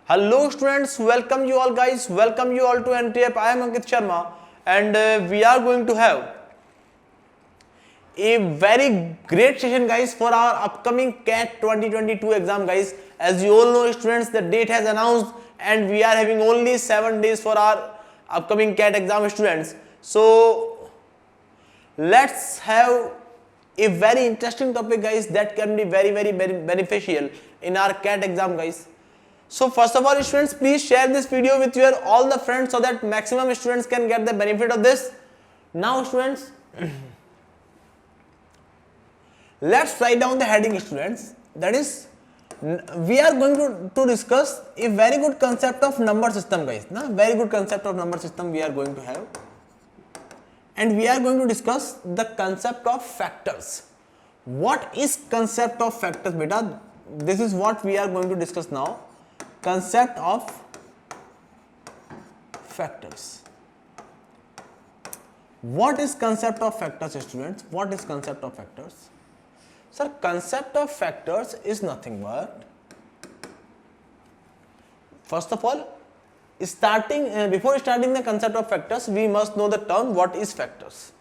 Hello students, welcome you all guys, welcome you all to NTF. I am Ankit Sharma and we are going to have a very great session guys for our upcoming CAT 2022 exam guys. As you all know students, the date has announced and we are having only 7 days for our upcoming CAT exam students. So let's have a very interesting topic guys that can be very beneficial in our CAT exam guys. So first of all students, please share this video with your all the friends so that maximum students can get the benefit of this. Now students, let's write down the heading students. That is, we are going to discuss a very good concept of number system guys. Very good concept of number system we are going to have. And we are going to discuss the concept of factors. What is concept of factors beta? This is what we are going to discuss now. Concept of factors. What is concept of factors students? What is concept of factors? Sir, concept of factors is nothing but, first of all, before starting the concept of factors, we must know the term what is factors.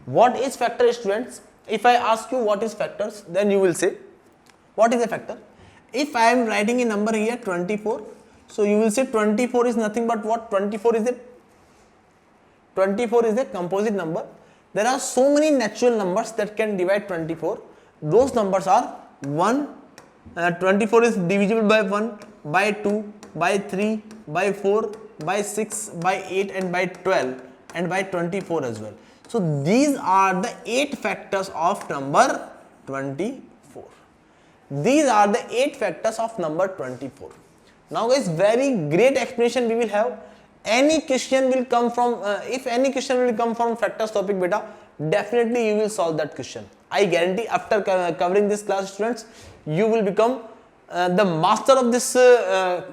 What is factor students? If I ask you what is factors, then you will say what is a factor. If I am writing a number here 24, so you will say 24 is nothing but what? 24 is a composite number. There are so many natural numbers that can divide 24. Those numbers are 1, 24 is divisible by 1, by 2, by 3, by 4, by 6, by 8 and by 12 and by 24 as well. So these are the 8 factors of number 24. These are the 8 factors of number 24. Now guys, very great explanation we will have. Any question will come from, if any question will come from factors topic beta, definitely you will solve that question. I guarantee after covering this class students, you will become the master of this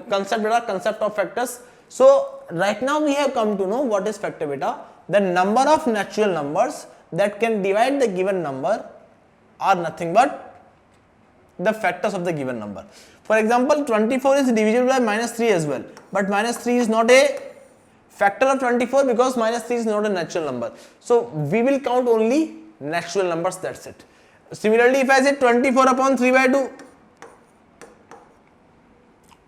concept of factors. So right now we have come to know what is factor beta. The number of natural numbers that can divide the given number are nothing but the factors of the given number. For example, 24 is divisible by minus 3 as well, but minus 3 is not a factor of 24 because minus 3 is not a natural number. So we will count only natural numbers, that's it. Similarly, if I say 24 upon 3 by 2,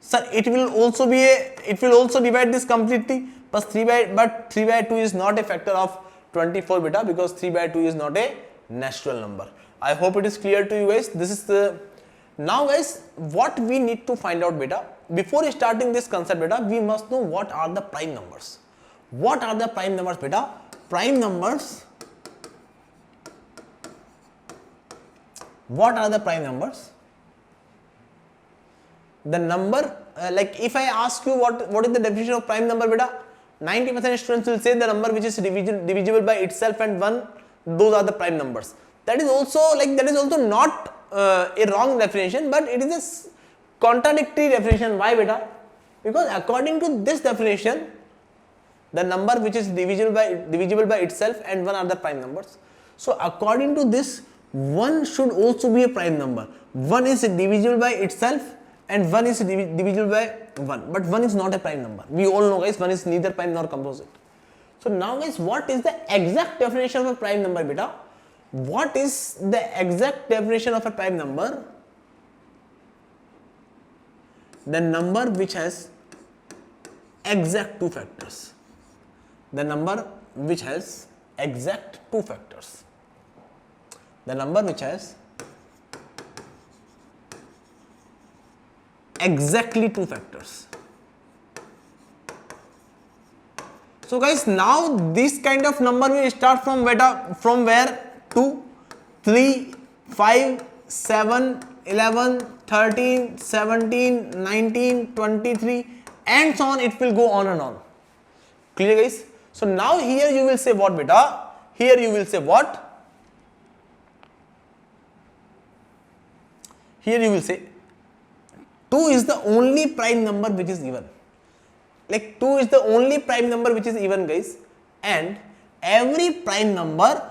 sir, it will also divide this completely, but 3 by 2 is not a factor of 24 beta because 3 by 2 is not a natural number. I hope it is clear to you guys. This is the, now guys, what we need to find out beta, before starting this concept beta, we must know what are the prime numbers. What are the prime numbers beta? Prime numbers, what are the prime numbers? The number, like if I ask you what is the definition of prime number beta, 90% students will say the number which is divisible by itself and 1, those are the prime numbers. That is also not a wrong definition, but it is a contradictory definition. Why beta? Because according to this definition, the number which is divisible by itself and 1 are the prime numbers. So according to this, 1 should also be a prime number. 1 is divisible by itself and 1 is divisible by 1, but 1 is not a prime number. We all know guys, 1 is neither prime nor composite. So now guys, what is the exact definition of a prime number beta? What is the exact definition of a prime number? The number which has exact 2 factors. The number which has exact 2 factors. The number which has exactly 2 factors. So guys, now this kind of number will start from beta, from where? 2, 3, 5, 7, 11, 13, 17, 19, 23 and so on, it will go on and on. Clear guys? So now here you will say what beta? Here you will say what? Here you will say 2 is the only prime number which is given. Like 2 is the only prime number which is even guys, and every prime number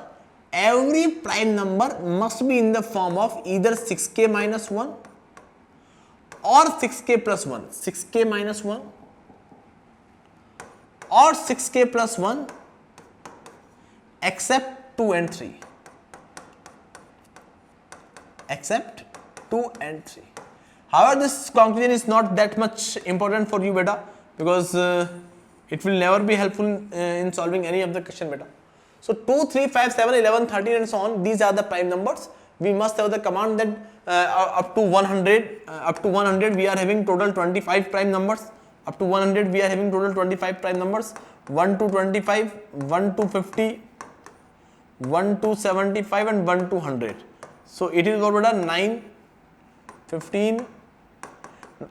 must be in the form of either 6k minus 1 or 6k plus 1, 6k minus 1 or 6k plus 1 except 2 and 3, except 2 and 3. However, this conclusion is not that much important for you beta, because it will never be helpful in solving any of the question beta. So 2, 3, 5, 7, 11, 13 and so on, these are the prime numbers. We must have the command that up to 100 we are having total 25 prime numbers. Up to 100 we are having total 25 prime numbers. 1 to 25, 1 to 50, 1 to 75 and 1 to 100. So it is what beta 9, 15,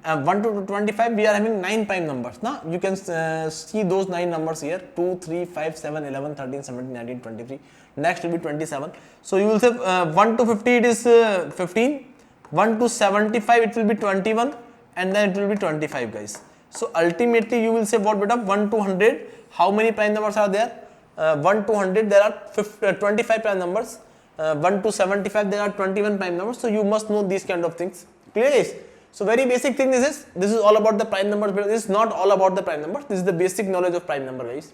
1 to 25 we are having 9 prime numbers. Now you can see those 9 numbers here, 2, 3, 5, 7, 11, 13, 17, 19, 23. Next will be 27. So you will say 1 to 50 it is 15, 1 to 75 it will be 21 and then it will be 25 guys. So ultimately you will say what beta 1 to 100, how many prime numbers are there? 1 to 100 there are 25 prime numbers. 1 to 75 there are 21 prime numbers. So you must know these kind of things. Clear guys? So very basic thing this is all about the prime numbers, but this is not all about the prime numbers. This is the basic knowledge of prime number guys.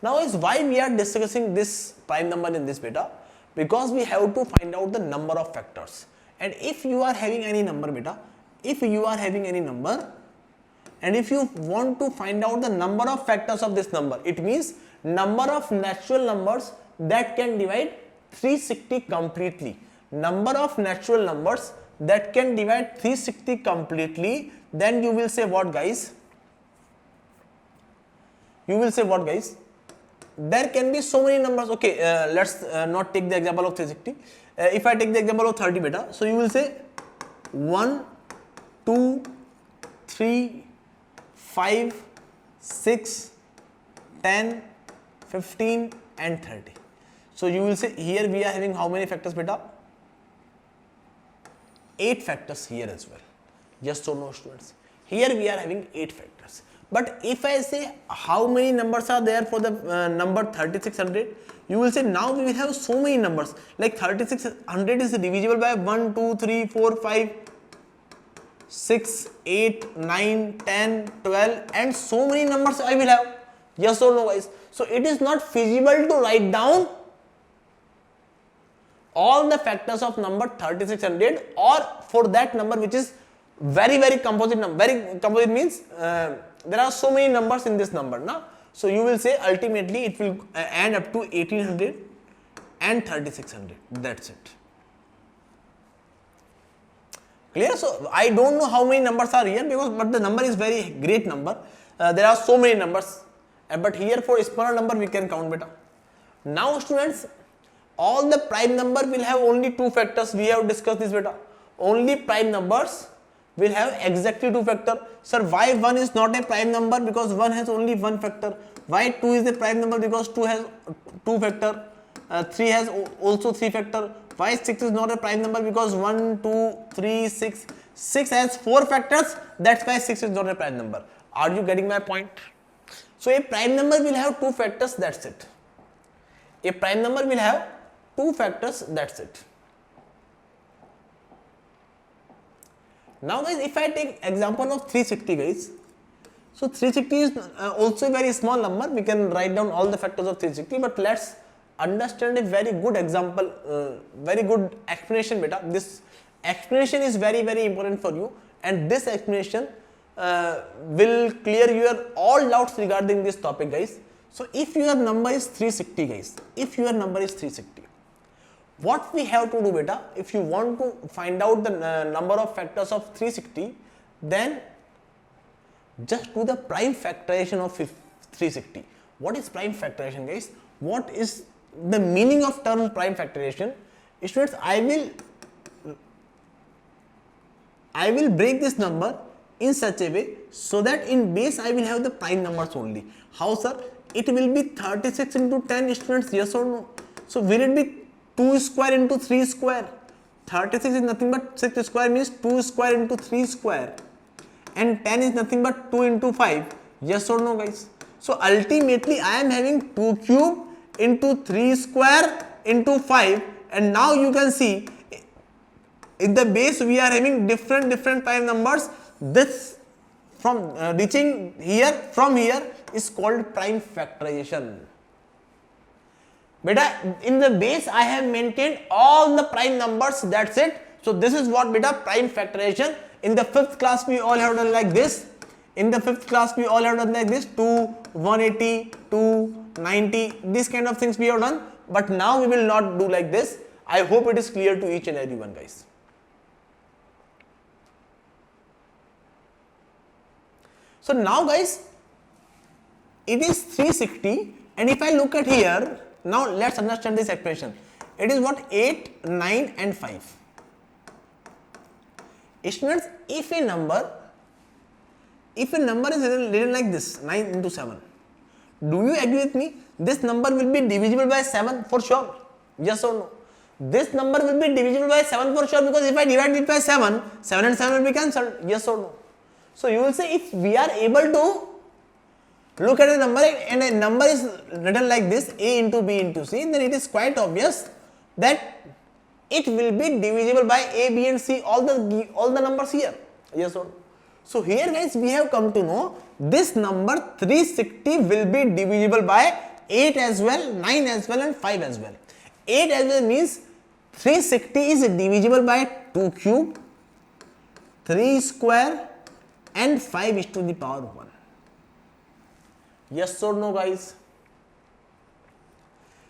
Now is why we are discussing this prime number in this beta, because we have to find out the number of factors. And if you are having any number beta, if you are having any number and if you want to find out the number of factors of this number, it means number of natural numbers that can divide 360 completely. Number of natural numbers that can divide 360 completely, then you will say what guys? You will say what guys? There can be so many numbers. Okay, let's not take the example of 360. If I take the example of 30 beta, so you will say 1, 2, 3, 5, 6, 10, 15 and 30. So you will say here we are having how many factors beta? 8 factors here as well. Yes or no students? Here we are having 8 factors. But if I say how many numbers are there for the number 3600, you will say now we will have so many numbers. Like 3600 is divisible by 1, 2, 3, 4, 5, 6, 8, 9, 10, 12 and so many numbers I will have. Yes or no guys? So it is not feasible to write down all the factors of number 3600 or for that number which is very composite number. Very composite means there are so many numbers in this number now. So you will say ultimately it will end up to 1800 and 3600. That's it. Clear? So I don't know how many numbers are here but the number is very great number. There are so many numbers, but here for a smaller number we can count beta. Now students, all the prime number will have only 2 factors. We have discussed this beta. Only prime numbers will have exactly 2 factors. Sir, why 1 is not a prime number? Because 1 has only 1 factor. Why 2 is a prime number? Because 2 has 2 factor. 3 has also 3 factor. Why 6 is not a prime number? Because 1, 2, 3, 6. 6 has 4 factors. That's why 6 is not a prime number. Are you getting my point? So a prime number will have 2 factors. That's it. A prime number will have 2 factors, that's it. Now guys, if I take example of 360 guys, so 360 is also a very small number. We can write down all the factors of 360, but let's understand a very good example, very good explanation beta. This explanation is very important for you, and this explanation will clear your all doubts regarding this topic guys. So if your number is 360 guys, if your number is 360, what we have to do beta, if you want to find out the number of factors of 360, then just do the prime factorization of 360. What is prime factorization guys? What is the meaning of term prime factorization? Students, I will break this number in such a way so that in base I will have the prime numbers only. How sir? It will be 36 into 10 students, yes or no? So will it be 2 square into 3 square? 36 is nothing but 6 square means 2 square into 3 square, and 10 is nothing but 2 into 5. Yes or no guys? So ultimately I am having 2 cube into 3 square into 5, and now you can see in the base we are having different prime numbers. this from reaching here from here is called prime factorization. Beta, in the base I have maintained all the prime numbers, that's it. So this is what beta prime factorization. In the 5th class we all have done like this. In the 5th class we all have done like this, 2, 180, 2, 90, these kind of things we have done. But now we will not do like this. I hope it is clear to each and everyone, guys. So now guys, it is 360, and if I look at here, now let's understand this expression. It is what? 8, 9 and 5. Students, if a number is written like this, 9 into 7, do you agree with me? This number will be divisible by 7 for sure. Yes or no? This number will be divisible by 7 for sure, because if I divide it by 7, 7 and 7 will be cancelled. Yes or no? So you will say, if we are able to look at a number and a number is written like this, A into B into C, then it is quite obvious that it will be divisible by A, B and C, all the numbers here. Yes or no? So here guys, we have come to know this number 360 will be divisible by 8 as well, 9 as well and 5 as well. 8 as well means 360 is divisible by 2 cube, 3 square and 5 is to the power 1. Yes or no, guys?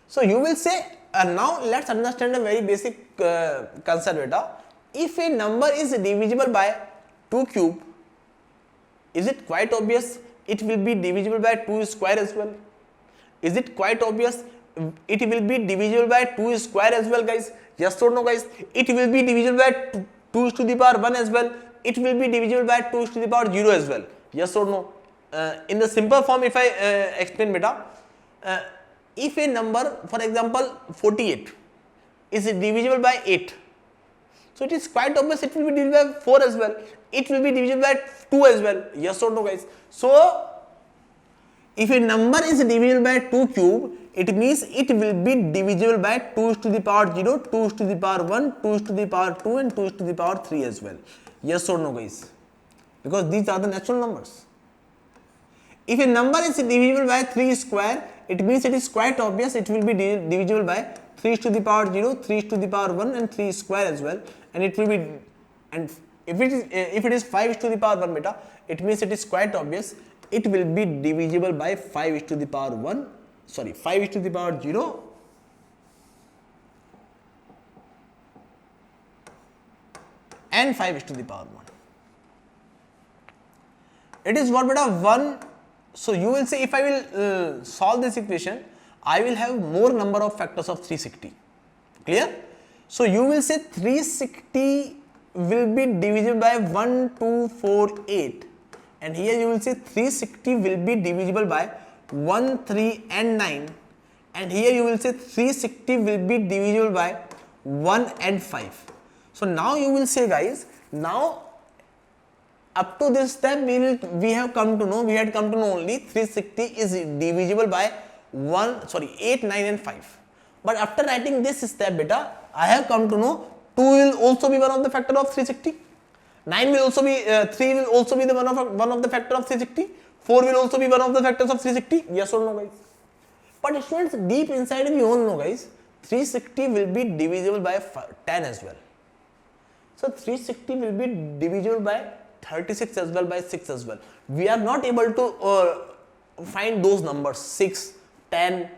So you will say, now let's understand a very basic concept beta. If a number is divisible by 2 cube, is it quite obvious it will be divisible by 2 square as well? Is it quite obvious it will be divisible by 2 square as well, guys? Yes or no, guys? It will be divisible by 2 to the power 1 as well. It will be divisible by 2 to the power 0 as well. Yes or no? In the simple form, if I explain beta, if a number, for example 48 is divisible by 8, so it is quite obvious it will be divisible by 4 as well. It will be divisible by 2 as well. Yes or no, guys? So if a number is divisible by 2 cube, it means it will be divisible by 2 to the power 0, 2 to the power 1, 2 to the power 2 and 2 to the power 3 as well. Yes or no, guys? Because these are the natural numbers. If a number is divisible by 3 square, it means it is quite obvious it will be divisible by 3 to the power 0, 3 to the power 1 and 3 square as well, and it will be, and if it is 5 to the power 1 beta, it means it is quite obvious it will be divisible by 5 to the power 1, sorry, 5 to the power 0 and 5 to the power 1. It is what beta 1. So you will say, if I will solve this equation, I will have more number of factors of 360. Clear? So you will say 360 will be divisible by 1, 2, 4, 8. And here you will say 360 will be divisible by 1, 3 and 9. And here you will say 360 will be divisible by 1 and 5. So now you will say, guys, now up to this step we had come to know only 360 is divisible by 8, 9 and 5. But after writing this step beta, I have come to know 2 will also be one of the factor of 360. 9 will also be 3 will also be the one of the factor of 360. 4 will also be one of the factors of 360. Yes or no, guys? But students, deep inside we all know, guys, 360 will be divisible by 10 as well. So 360 will be divisible by 36 as well, by 6 as well. We are not able to find those numbers 6, 10,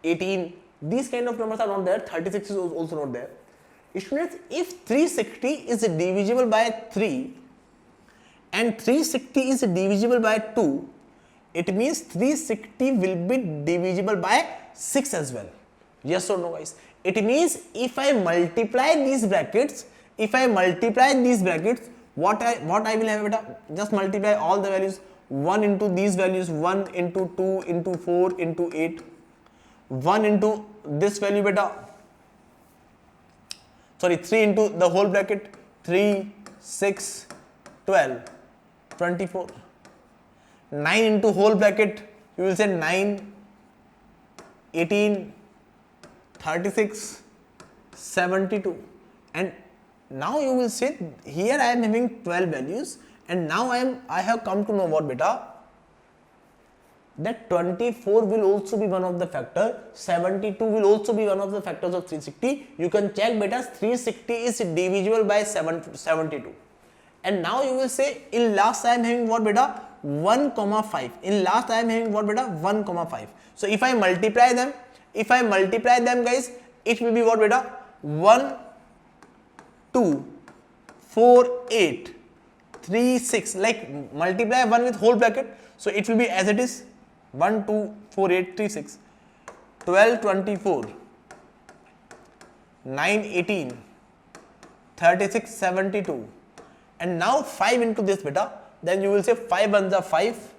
18. These kind of numbers are not there. 36 is also not there. Students, if 360 is divisible by 3 and 360 is divisible by 2, it means 360 will be divisible by 6 as well. Yes or no, guys? It means if I multiply these brackets, what I will have beta, just multiply all the values, 1 into these values, 1 into 2 into 4 into 8, 1 into this value beta, sorry, 3 into the whole bracket, 3, 6, 12, 24, 9 into whole bracket, you will say 9, 18, 36, 72, and now you will say here I am having 12 values and now I have come to know what beta, that 24 will also be one of the factor, 72 will also be one of the factors of 360. You can check beta, 360 is divisible by 72. And now you will say, in last I am having what beta, 1,5. In last I am having what beta, 1,5. So if I multiply them, guys, it will be what beta, 1, 2, 4, 8, 3, 6, like multiply 1 with whole bracket, so it will be as it is, 1, 2, 4, 8, 3, 6, 12, 24, 9, 18, 36, 72, and now 5 into this beta, then you will say 5 1s are 5,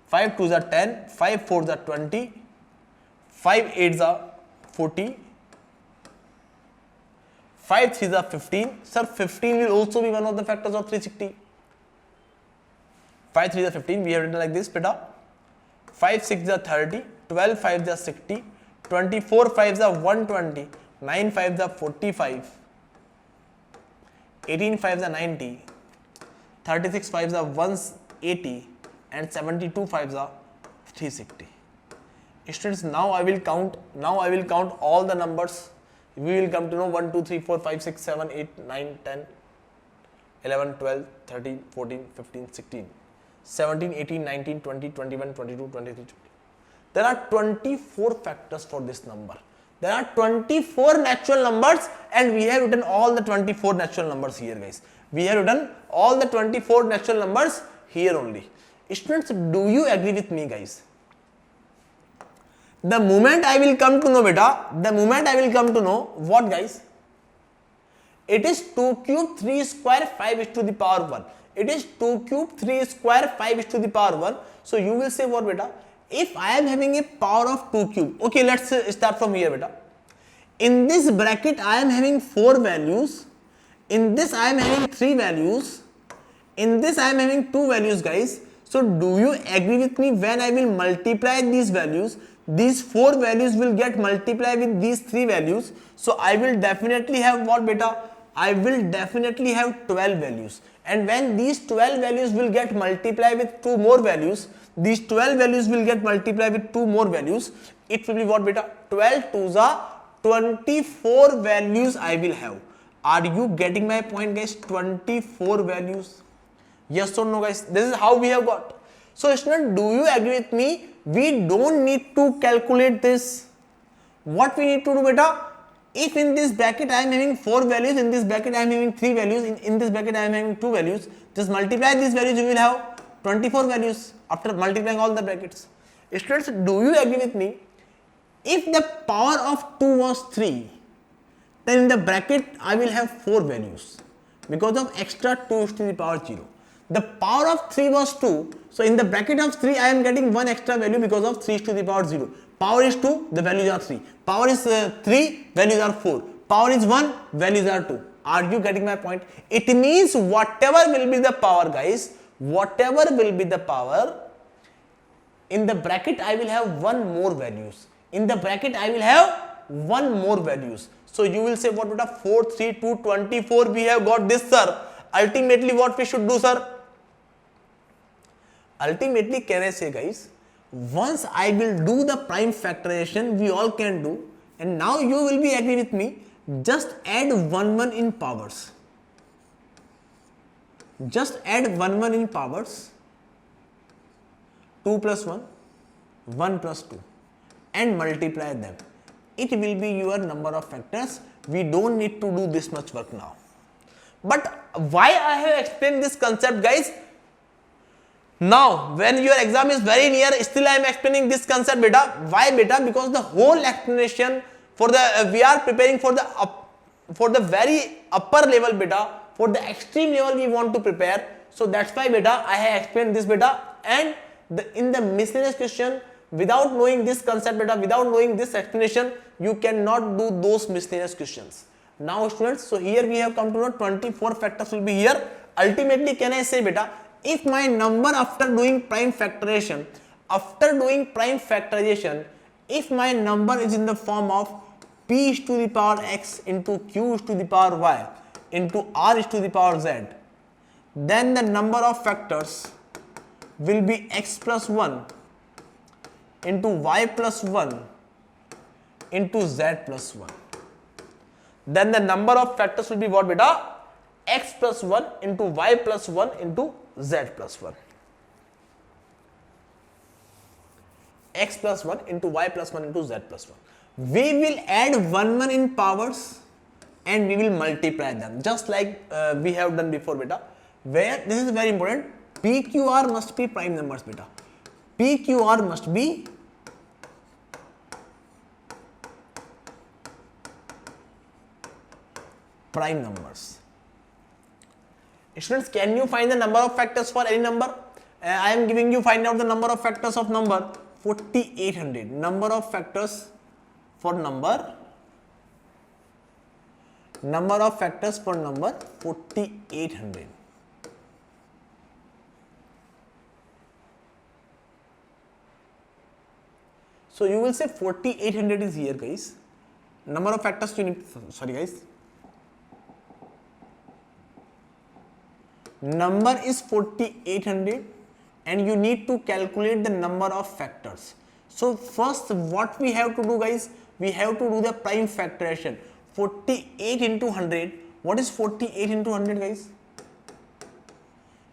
5 2s are 10, 5 4s are 20, 5 8s are 40, 5 3s are 15. Sir, 15 will also be one of the factors of 360. 5 3s are 15, we have written like this beta. 5 6s are 30, 12 5s are 60, 24 5s are 120, 9 5s are 45, 18 5s are 90, 36 5s are 180, and 72 5s are 360. Students, now I will count all the numbers. We will come to know 1 2 3 4 5 6 7 8 9 10 11 12 13 14 15 16 17 18 19 20 21 22 23 24. There are 24 factors for this number. There are 24 natural numbers, and we have written all the 24 natural numbers here, guys. We have written all the 24 natural numbers here only. Students, do you agree with me, guys? The moment I will come to know beta, what, guys? It is 2 cube 3 square 5 is to the power 1. It is 2 cube 3 square 5 is to the power 1. So you will say what beta? If I am having a power of 2 cube, okay, let's start from here beta. In this bracket I am having 4 values. In this I am having 3 values. In this I am having 2 values, guys. So do you agree with me, when I will multiply these values, these 4 values will get multiplied with these 3 values. So I will definitely have what beta? I will definitely have 12 values. And when these 12 values will get multiplied with 2 more values, these 12 values will get multiplied with 2 more values, it will be what beta? 12 2s are 24 values I will have. Are you getting my point, guys? 24 values. Yes or no, guys? This is how we have got. So student, do you agree with me? We don't need to calculate this. What we need to do beta? If in this bracket I am having 4 values, in this bracket I am having 3 values, in this bracket I am having 2 values, just multiply these values, you will have 24 values after multiplying all the brackets. Students, do you agree with me? If the power of 2 was 3, then in the bracket I will have 4 values because of extra 2 is to the power 0. The power of 3 was 2, so in the bracket of 3 I am getting 1 extra value because of 3 is to the power 0. Power is 2, the values are 3. Power is 3, values are 4. Power is 1, values are 2. Are you getting my point? It means whatever will be the power, guys, whatever will be the power, in the bracket I will have 1 more values. In the bracket I will have 1 more values. So you will say what beta? 4 3 2 24 we have got this, sir. Ultimately what we should do, sir? Ultimately, can I say, guys, once I will do the prime factorization, we all can do, and now you will be agree with me, just add 1 1 in powers. Just add 1 1 in powers, 2 plus 1, 1 plus 2, and multiply them. It will be your number of factors. We don't need to do this much work now. But why I have explained this concept, guys? Now, when your exam is very near, still I am explaining this concept, beta. Why, beta? Because the whole explanation for the we are preparing for the very upper level, beta. For the extreme level, we want to prepare. So that's why, beta, I have explained this, beta. And in the miscellaneous question, without knowing this concept, beta, without knowing this explanation, you cannot do those miscellaneous questions. Now, students, so here we have come to know 24 factors will be here. Ultimately, can I say, beta? If my number after doing prime factorization, if my number is in the form of p is to the power x into q is to the power y into r is to the power z, then the number of factors will be x plus 1 into y plus 1 into z plus 1. Then the number of factors will be what beta? X plus 1 into y plus 1 into z plus 1. X plus 1 into y plus 1 into z plus 1. We will add 1 in powers and we will multiply them just like we have done before beta, where this is very important. PQR must be prime numbers beta. PQR must be prime numbers. Students, can you find the number of factors for any number? I am giving you find out the number of factors of number 4800. Number of factors for number 4800. So you will say 4800 is here, guys. Number of factors you need, sorry guys. Number is 4800 and you need to calculate the number of factors. So first what we have to do, guys, we have to do the prime factorization. 48 into 100. What is 48 into 100, guys?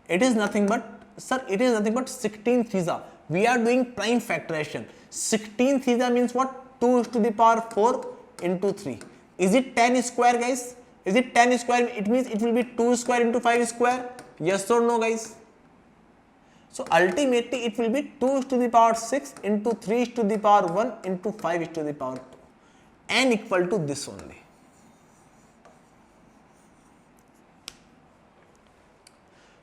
It is nothing but, sir, it is nothing but 16 theta. We are doing prime factorization. 16 theta means what? 2 to the power 4 into 3. Is it 10 square, guys? Is it 10 square? It means it will be 2 square into 5 square. Yes or no, guys? So ultimately it will be 2 to the power 6 into 3 to the power 1 into 5 to the power 2. N equal to this only.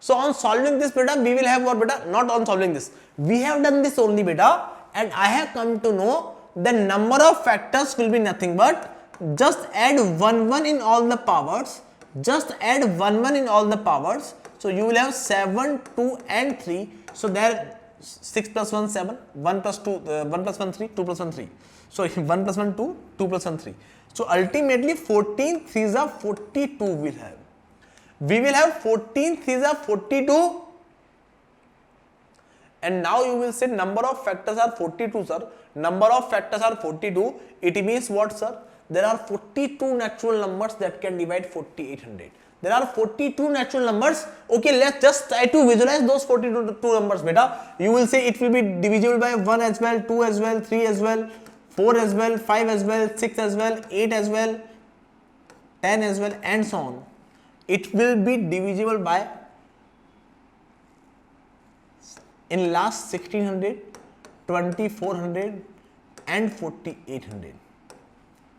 So on solving this beta, we will have what beta? Not on solving this. We have done this only beta, and I have come to know the number of factors will be nothing but just add 1 in all the powers. Just add 1 in all the powers. So you will have 7, 2 and 3. So there 6 plus 1 7, 1 plus 2, 1 plus 1 3, 2 plus 1 3. So 1 plus 1 2, 2 plus 1 3. So ultimately 14 3s are 42 will have. We will have 14 3s are 42. And now you will say number of factors are 42, sir. Number of factors are 42. It means what, sir? There are 42 natural numbers that can divide 4800. There are 42 natural numbers. Okay, let's just try to visualize those 42 numbers beta. You will say it will be divisible by 1 as well, 2 as well, 3 as well, 4 as well, 5 as well, 6 as well, 8 as well, 10 as well, and so on. It will be divisible by, in last 1600, 2400 and 4800.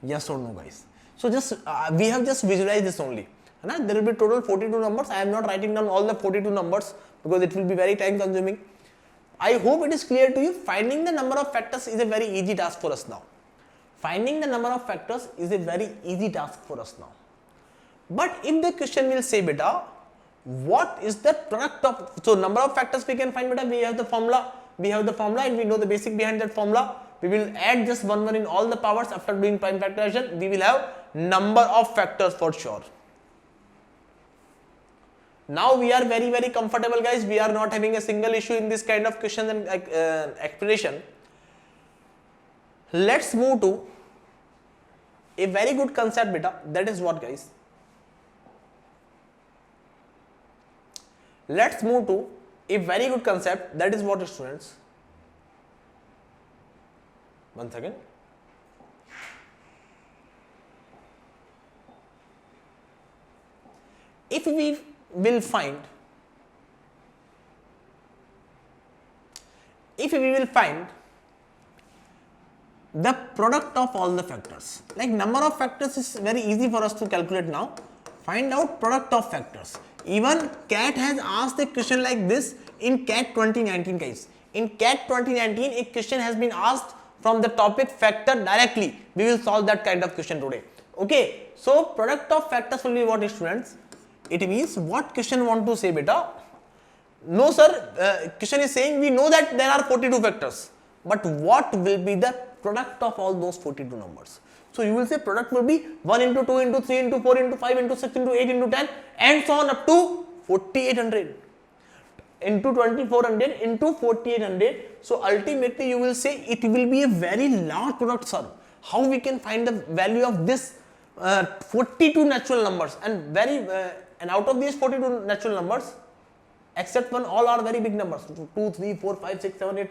Yes or no, guys? So just we have just visualized this only. There will be total 42 numbers. I am not writing down all the 42 numbers because it will be very time consuming. I hope it is clear to you. Finding the number of factors is a very easy task for us now. Finding the number of factors is a very easy task for us now. But if the question will say beta, what is the product of, so number of factors we can find beta, we have the formula and we know the basic behind that formula. We will add just 1 in all the powers. After doing prime factorization, we will have number of factors for sure. Now we are very comfortable, guys. We are not having a single issue in this kind of question and explanation. Let's move to a very good concept beta. That is what, guys? Let's move to a very good concept. That is what, students? 1 second. If we will find the product of all the factors, like number of factors is very easy for us to calculate now. Find out product of factors. Even CAT has asked a question like this in CAT 2019, guys. In CAT 2019, a question has been asked from the topic factor directly. We will solve that kind of question today. Okay, so product of factors will be what, students? It means what question want to say beta? No, sir, question is saying we know that there are 42 factors, but what will be the product of all those 42 numbers? So you will say product will be 1 into 2 into 3 into 4 into 5 into 6 into 8 into 10 and so on up to 4800 into 2400 into 4800. So ultimately you will say it will be a very large product, sir. How we can find the value of this 42 natural numbers, and and out of these 42 natural numbers, except one, all are very big numbers, 2, 3, 4, 5, 6, 7, 8,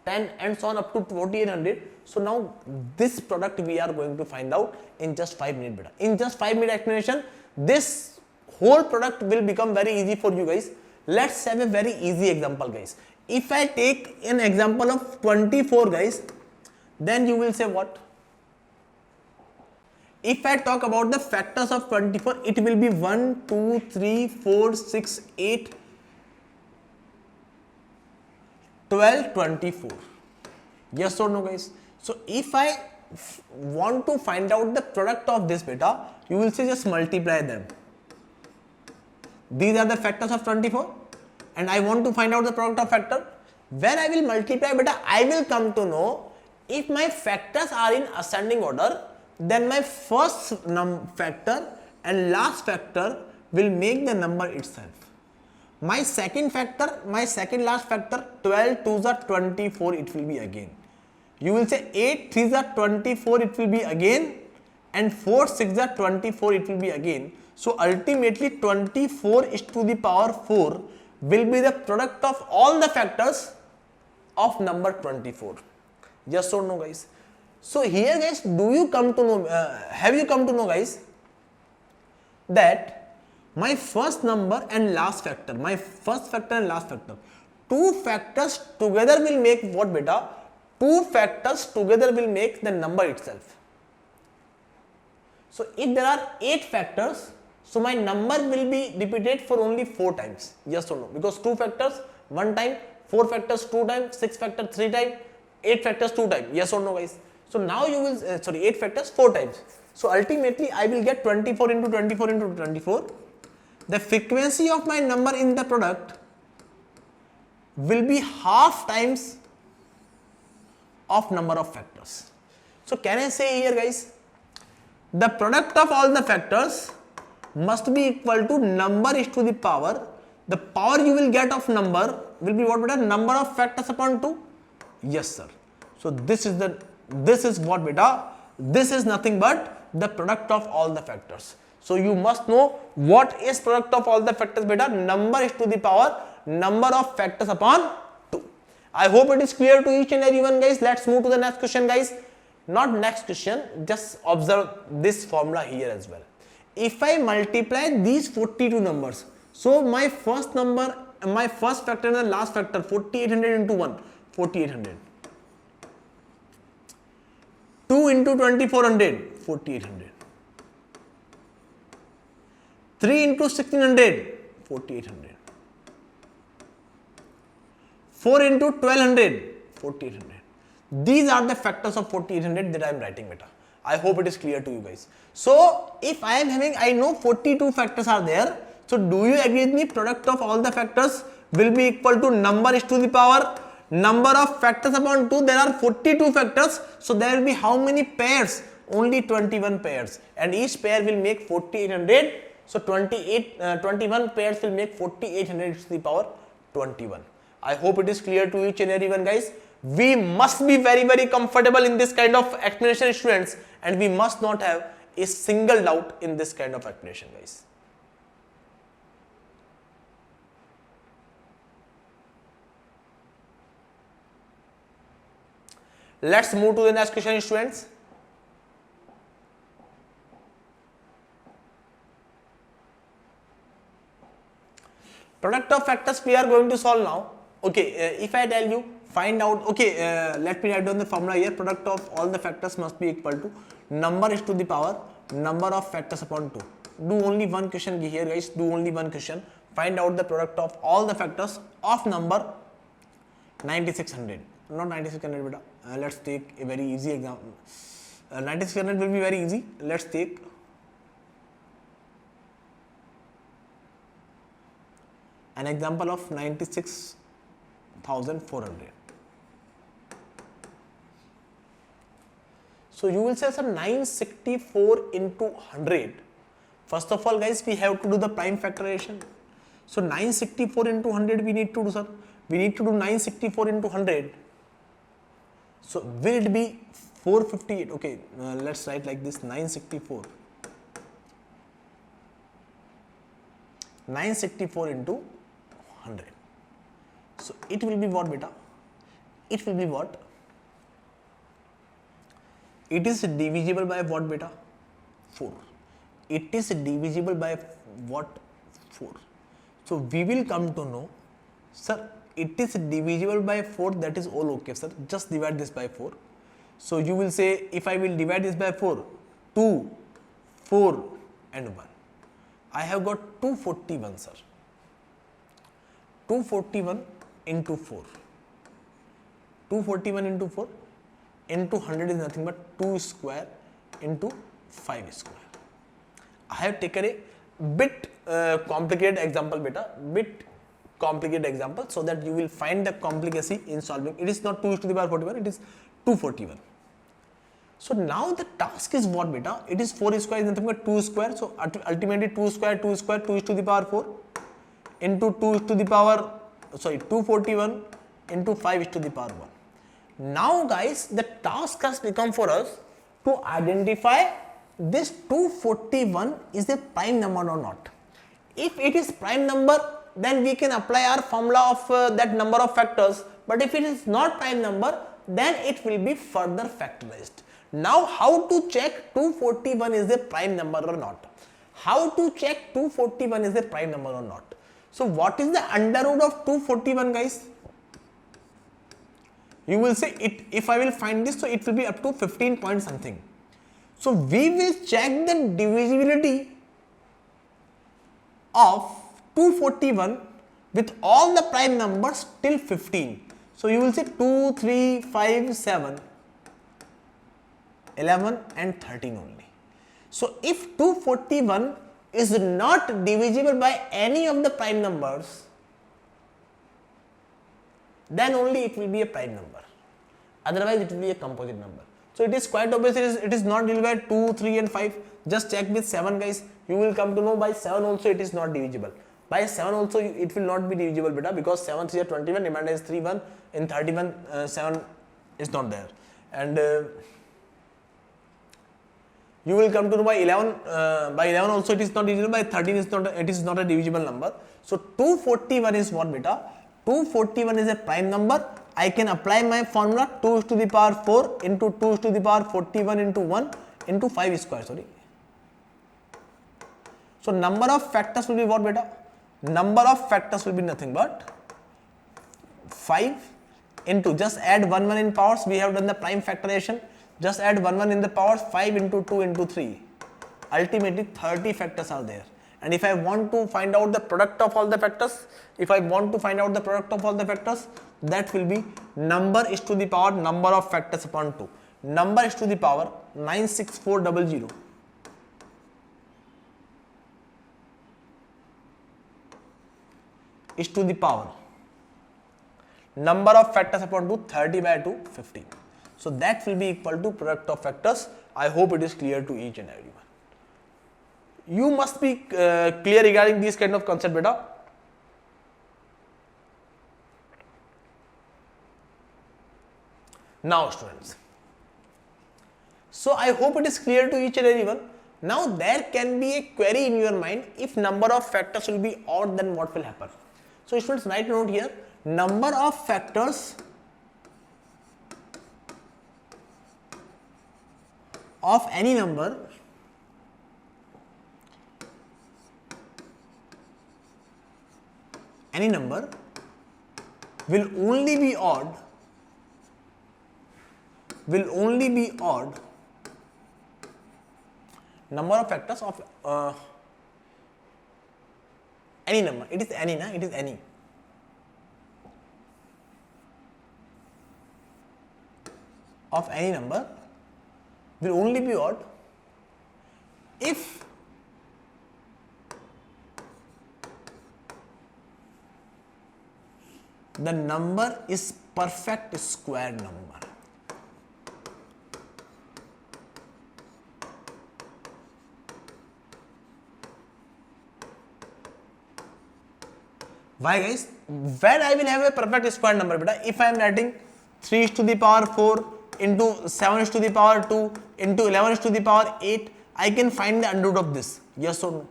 10 and so on up to 4800. So now this product we are going to find out in just 5 minutes beta. In just 5 minute explanation, this whole product will become very easy for you guys. Let's have a very easy example, guys. If I take an example of 24, guys, then you will say what? If I talk about the factors of 24, it will be 1, 2, 3, 4, 6, 8, 12, 24. Yes or no, guys? So if I want to find out the product of this beta, you will say just multiply them. These are the factors of 24 and I want to find out the product of factor. When I will multiply beta, I will come to know if my factors are in ascending order, then my first factor and last factor will make the number itself. My second factor, my second last factor, 12 2s are 24, it will be again. You will say 8 3s are 24, it will be again, and 4 6s are 24, it will be again. So ultimately 24 is to the power 4 will be the product of all the factors of number 24. Yes or no, guys? So here, guys, do you come to know, have you come to know, guys, that my first number and last factor, my first factor and last factor, two factors together will make what beta? Two factors together will make the number itself. So if there are 8 factors, so my number will be repeated for only 4 times. Yes or no? Because 2 factors 1 time, 4 factors 2 times, 6 factors 3 times, 8 factors 2 times. Yes or no, guys? So now you will, 8 factors 4 times. So ultimately I will get 24 into 24 into 24. The frequency of my number in the product will be half times of number of factors. So can I say here, guys, the product of all the factors must be equal to number is to the power. The power you will get of number will be what beta? Number of factors upon 2. Yes, sir. So this is what beta? This is nothing but the product of all the factors. So you must know what is product of all the factors beta? Number is to the power number of factors upon 2. I hope it is clear to each and everyone, guys. Let's move to the next question, guys. Not next question, just observe this formula here as well. If I multiply these 42 numbers, so my first number, my first factor and the last factor, 4800 into 1, 4800. 2 into 2400, 4800. 3 into 1600, 4800. 4 into 1200, 4800. These are the factors of 4800 that I am writing beta. I hope it is clear to you guys. So if I am having, I know 42 factors are there. So do you agree with me? Product of all the factors will be equal to number is to the power number of factors upon 2. There are 42 factors. So there will be how many pairs? Only 21 pairs. And each pair will make 4800. So 21 pairs will make 4800 to the power 21. I hope it is clear to each and everyone, guys. We must be very, very comfortable in this kind of explanation, students, and we must not have a single doubt in this kind of explanation, guys. Let's move to the next question, students. Product of factors we are going to solve now. Okay, if I tell you, find out, okay, let me write down the formula here. Product of all the factors must be equal to number is to the power number of factors upon 2. Do only one question here, guys. Do only one question. Find out the product of all the factors of number 9600. Not 9600 beta. Let's take a very easy example. 9600 will be very easy. Let's take an example of 96,400. So you will say, sir, 964 into 100. First of all, guys, we have to do the prime factorization. So 964 into 100 we need to do, sir. We need to do 964 into 100. So will it be 458? Okay, let's write like this: 964. 964 into 100. So it will be what, beta? It will be what? It is divisible by what, beta? 4. It is divisible by what? 4. So we will come to know, sir, it is divisible by 4, that is all okay, sir. Just divide this by 4. So you will say, if I will divide this by 4, 2, 4 and 1. I have got 241, sir. 241 into 4. 241 into 4 into 100 is nothing but 2 square into 5 square. I have taken a bit complicated example, beta, bit complicated example, so that you will find the complicacy in solving. It is not 2 to the power 41, it is 241. So now the task is what, beta? It is 4 square is nothing but 2 square. So ultimately 2 square, 2 square, 2 is to the power 4 into 2 is to the power, 241 into 5 is to the power 1. Now guys, the task has become for us to identify this 241 is a prime number or not. If it is prime number, then we can apply our formula of that number of factors, but if it is not prime number, then it will be further factorized. Now how to check 241 is a prime number or not? How to check 241 is a prime number or not? So what is the under root of 241, guys? You will say it, if I will find this, so it will be up to 15 point something. So we will check the divisibility of 241 with all the prime numbers till 15. So you will say 2, 3, 5, 7, 11 and 13 only. So if 241 is not divisible by any of the prime numbers, then only it will be a prime number. Otherwise it will be a composite number. So it is quite obvious it is not divisible by 2, 3 and 5. Just check with 7, guys. You will come to know by 7 also it is not divisible. By 7 also it will not be divisible, beta, because 7 3 are 21, remainder is 3 1. In 31 7 is not there. And you will come to know by 11 also it is not divisible, by 13 it is not a divisible number. So 241 is what, beta? 241 is a prime number. I can apply my formula 2 is to the power 4 into 2 is to the power 41 into 1 into 5 square, sorry. So number of factors will be what, beta? Number of factors will be nothing but 5 into, just add 1 1 in powers, we have done the prime factorization, just add 1 1 in the powers, 5 into 2 into 3. Ultimately 30 factors are there. And if I want to find out the product of all the factors, that will be number is to the power number of factors upon 2. Number is to the power 96400 is to the power number of factors upon 2, 30 by 2, 15. So that will be equal to product of factors. I hope it is clear to each and everyone. You must be clear regarding these kind of concept, beta. Now students, so I hope it is clear to each and everyone. Now there can be a query in your mind, if number of factors will be odd, then what will happen? So students, write a note here, number of factors of any number will only be odd number of factors of any number. It is any, it is any. Of any number will only be odd if the number is perfect square number. Why guys? When I will have a perfect square number, beta, if I am writing 3 is to the power 4 into 7 is to the power 2 into 11 is to the power 8, I can find the under root of this. Yes or no?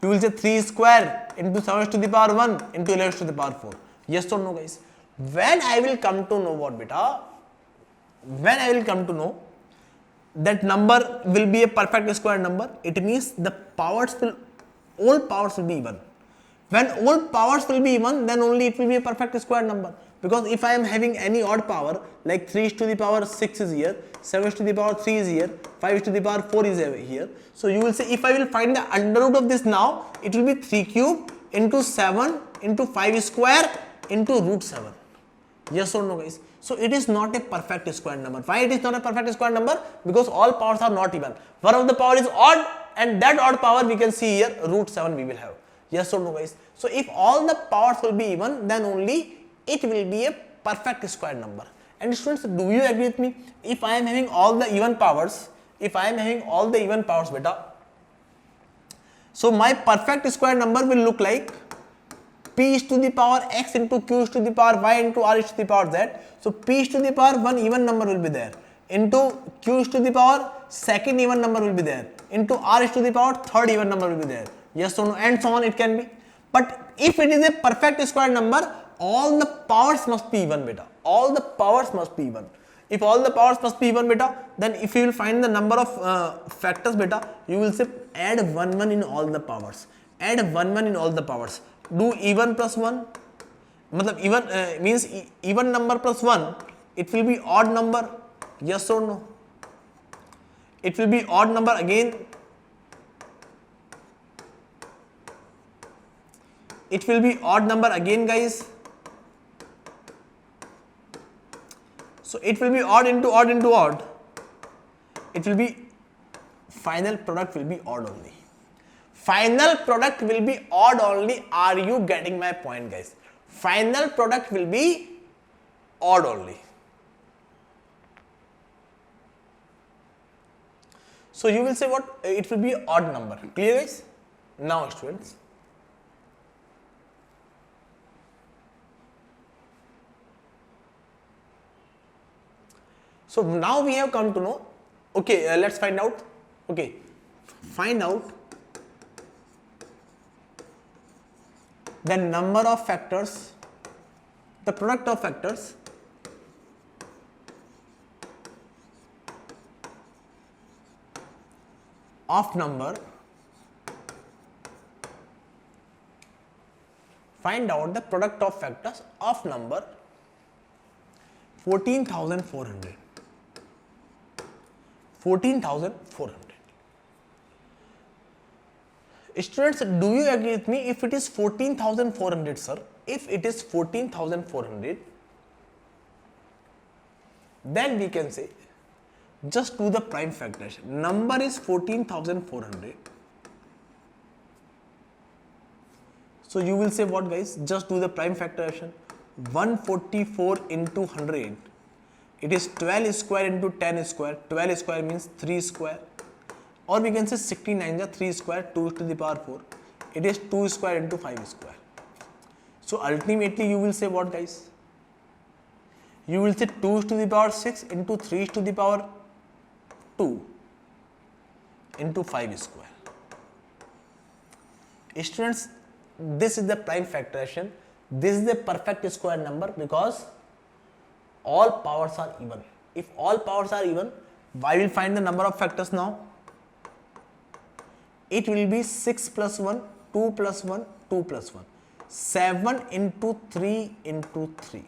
You will say 3 square into 7 is to the power 1 into 11 is to the power 4. Yes or no guys? When I will come to know what, beta? When I will come to know that number will be a perfect square number, it means the powers will, all powers will be even. When all powers will be even, then only it will be a perfect square number. Because if I am having any odd power, like 3 is to the power 6 is here, 7 is to the power 3 is here, 5 is to the power 4 is here. So you will say, if I will find the under root of this now, it will be 3 cube into 7 into 5 square into root 7. Yes or no guys? So it is not a perfect square number. Why it is not a perfect square number? Because all powers are not even. One of the power is odd, and that odd power we can see here, root 7 we will have. Yes or no guys? So if all the powers will be even, then only it will be a perfect square number. And students, do you agree with me? If I am having all the even powers, beta, so my perfect square number will look like p is to the power x into q is to the power y into r is to the power z. So p is to the power 1 even number will be there, into q is to the power second even number will be there, into r is to the power third even number will be there. Yes or no? And so on it can be. But if it is a perfect square number, all the powers must be even, beta. All the powers must be even. If all the powers must be even, beta, then if you will find the number of factors, beta, you will say add 1 in all the powers. Add 1 in all the powers. Do even plus 1. Matlab even means even number plus 1. It will be odd number. Yes or no? It will be odd number again. It will be odd number again, guys. So it will be odd into odd into odd. It will be, final product will be odd only. Final product will be odd only. Are you getting my point, guys? Final product will be odd only. So you will say what? It will be odd number. Clear, guys? Now students, so now we have come to know, okay, let's find out, okay, find out the number of factors, the product of factors of number, find out the product of factors of number 14,400. 14,400. Students, do you agree with me? If it is 14,400, sir, if it is 14,400, then we can say, just do the prime factorization. Number is 14,400. So you will say what, guys? Just do the prime factorization. 144 into 100. It is 12 square into 10 square. 12 square means 3 square. Or we can say 69 the 3 square, 2 to the power 4. It is 2 square into 5 square. So ultimately you will say what, guys? You will say 2 to the power 6 into 3 to the power 2 into 5 square. Students, this is the prime factorization. This is the perfect square number because all powers are even. If all powers are even, I will find the number of factors now. It will be 6 plus 1, 2 plus 1, 2 plus 1. 7 into 3 into 3.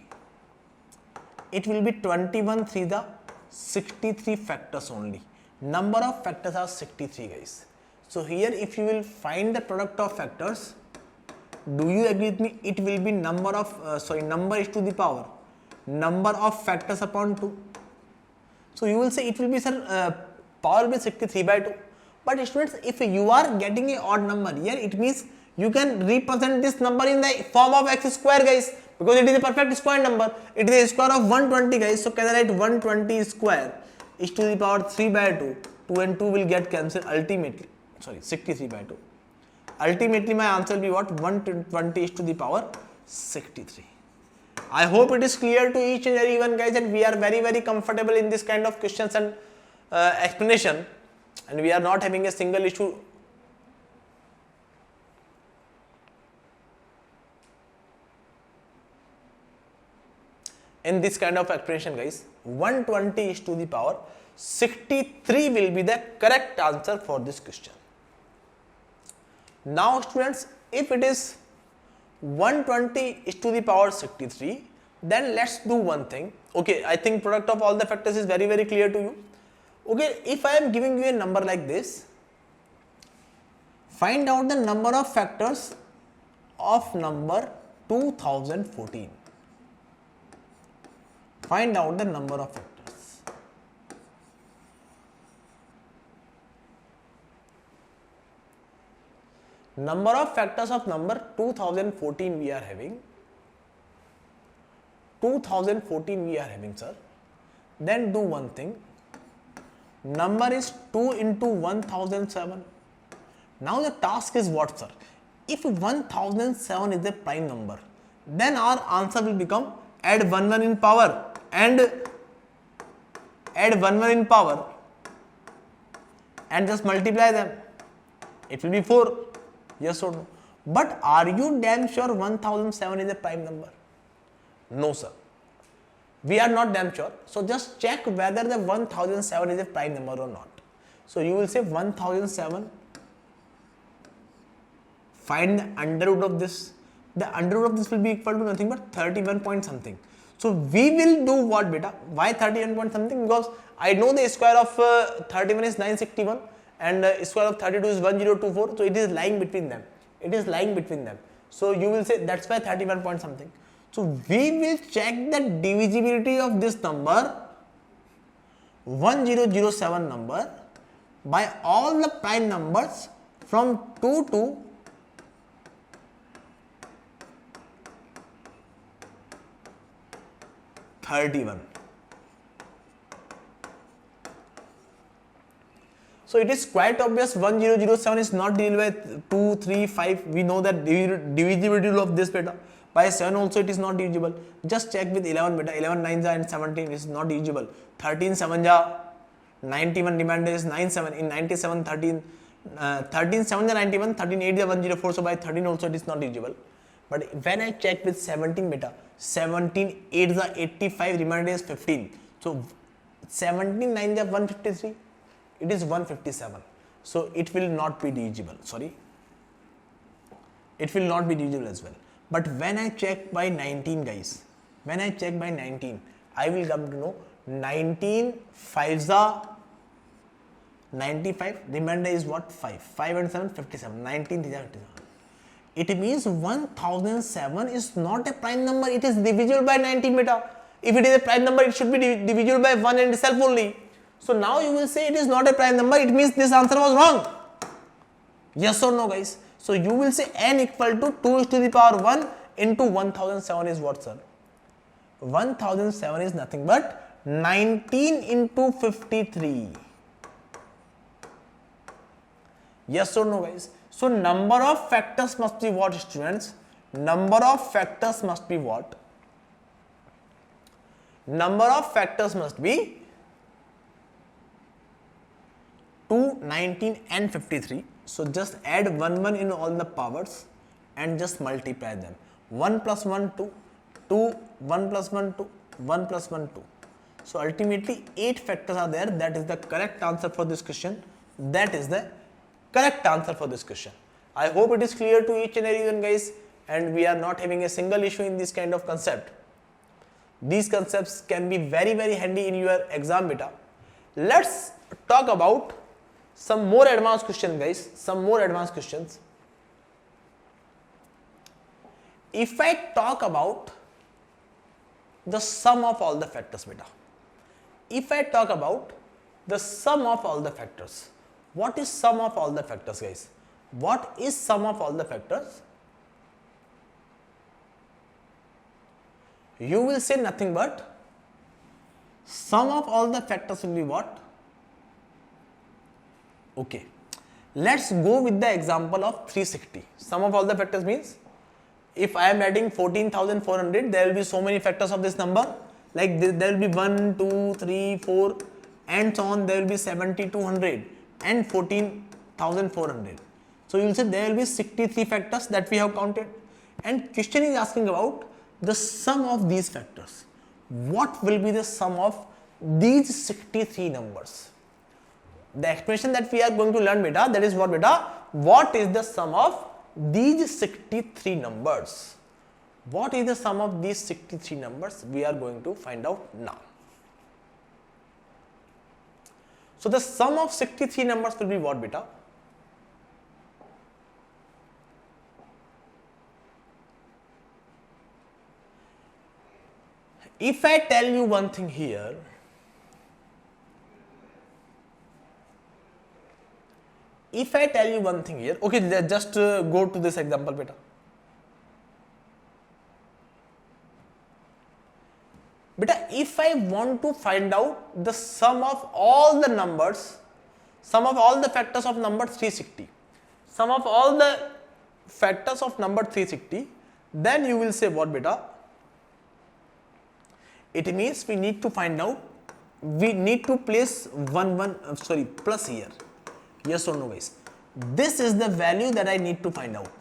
It will be 21 3 the 63 factors only. Number of factors are 63, guys. So here if you will find the product of factors, do you agree with me? It will be number of, number is to the power, number of factors upon 2. So you will say it will be, sir, power will be 63 by 2. But students, if you are getting a odd number here, it means you can represent this number in the form of x square, guys, because it is a perfect square number. It is a square of 120, guys. So can I write 120 square is to the power 3 by 2. 2 and 2 will get cancelled ultimately. 63 by 2. Ultimately my answer will be what? 120 is to the power 63. I hope it is clear to each and everyone, guys, and we are very comfortable in this kind of questions and explanation, and we are not having a single issue. In this kind of explanation, guys, 120 is to the power 63 will be the correct answer for this question. Now students, if it is 120 is to the power 63, then let's do one thing. Okay, I think product of all the factors is very clear to you. Okay, if I am giving you a number like this, find out the number of factors of number 2014. Find out the number of factors. Number of factors of number 2014 we are having. 2014 we are having, sir. Then do one thing. Number is 2 into 1007. Now the task is what, sir? If 1007 is a prime number, then our answer will become add 1 in power and add 1 in power and just multiply them. It will be 4. Yes or no? But are you damn sure 1007 is a prime number? No, sir. We are not damn sure. So just check whether the 1007 is a prime number or not. So you will say 1007. Find the under root of this. The under root of this will be equal to nothing but 31 point something. So we will do what, beta? Why 31 point something? Because I know the square of 31 is 961 and square of 32 is 1024. So it is lying between them. It is lying between them. So you will say that's why 31 point something. So we will check the divisibility of this number 1007 number by all the prime numbers from 2 to 31. So it is quite obvious 1007 is not divisible by 2, 3, 5. We know that divisibility of this beta. By 7 also it is not divisible. Just check with 11 beta. 11 9s and 17 is not divisible. 13 7 ja 91 remainder is 97. In 97 13 13 7 ja 91, 13 8 ja 104. So by 13 also it is not divisible. But when I check with 17 beta, 17 8 ja 85, remainder is 15. So 17 9 ja 153. It is 157. So it will not be divisible. Sorry. It will not be divisible as well. But when I check by 19, guys, when I check by 19, I will come to know 19 5s are 95, remainder is what? 5. 5 and 7, 57. 19 is 57. It means 1007 is not a prime number, it is divisible by 19 beta. If it is a prime number, it should be divisible by 1 and itself only. So now you will say it is not a prime number, it means this answer was wrong. Yes or no, guys? So you will say n equal to 2 is to the power 1 into 1007 is what, sir? 1007 is nothing but 19 into 53. Yes or no, guys? So number of factors must be what, students? Number of factors must be what? Number of factors must be 2, 19 and 53. So just add 1 1 in all the powers and just multiply them. 1 plus 1 2, 2, 1 plus 1 2, 1 plus 1 2. So ultimately 8 factors are there. That is the correct answer for this question. That is the correct answer for this question. I hope it is clear to each and everyone, guys, and we are not having a single issue in this kind of concept. These concepts can be very handy in your exam beta. Let's talk about some more advanced questions, guys. Some more advanced questions. If I talk about the sum of all the factors, beta. If I talk about the sum of all the factors, what is sum of all the factors, guys? What is sum of all the factors? You will say nothing but sum of all the factors will be what? Okay, let's go with the example of 360. Sum of all the factors means if I am adding 14,400, there will be so many factors of this number. Like there will be 1, 2, 3, 4, and so on. There will be 7,200 and 14,400. So you will see there will be 63 factors that we have counted. And question is asking about the sum of these factors. What will be the sum of these 63 numbers? The expression that we are going to learn, beta, that is what, beta? What is the sum of these 63 numbers? What is the sum of these 63 numbers? We are going to find out now. So the sum of 63 numbers will be what, beta? If I tell you one thing here, okay, just go to this example, beta. Beta, if I want to find out the sum of all the numbers, sum of all the factors of number 360, sum of all the factors of number 360, then you will say what, beta? It means we need to find out, we need to place plus here. Yes or no, guys? This is the value that I need to find out.